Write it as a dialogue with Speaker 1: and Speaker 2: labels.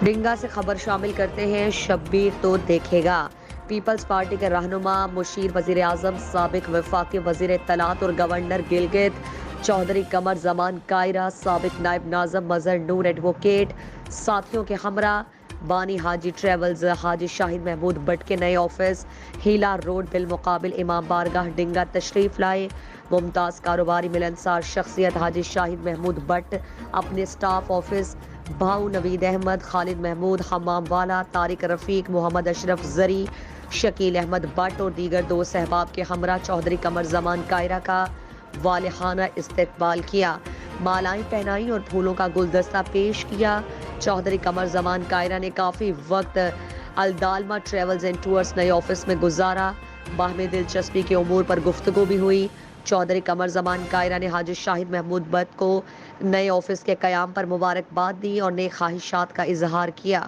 Speaker 1: ڈنگا سے خبر شامل کرتے ہیں شبیر تو دیکھے گا۔ پیپلز پارٹی کے رہنما مشیر وزیر اعظم سابق وفاقی وزیر اطلاعات اور گورنر گلگت چودھری قمر زمان کائرہ سابق نائب ناظم مظہر نور ایڈوکیٹ ساتھیوں کے ہمراہ بانی حاجی travels Haji Shahid Mahmood but کے نئے آفس ہیلا روڈ بالمقابل امام بارگاہ ڈنگا تشریف لائے۔ ممتاز کاروباری ملنسار شخصیت حاجی شاہد محمود بٹ اپنے سٹاف آفس بھاؤ نوید احمد خالد محمود حمام والا طارق رفیق محمد اشرف زری شکیل احمد بٹ اور دیگر دوست احباب کے ہمراہ چودھری قمر زمان کائرہ کا والہانہ استقبال کیا، مالائیں پہنائیں اور پھولوں کا گلدستہ پیش کیا۔ چودھری قمر زمان کائرہ نے کافی وقت الدالمہ ٹریولز اینڈ ٹورز نئے آفس میں گزارا، باہمی دلچسپی کے امور پر گفتگو بھی ہوئی۔ چودھری قمر زمان کائرہ نے حاجی شاہد محمود بٹ کو نئے آفس کے قیام پر مبارکباد دی اور نیک خواہشات کا اظہار کیا۔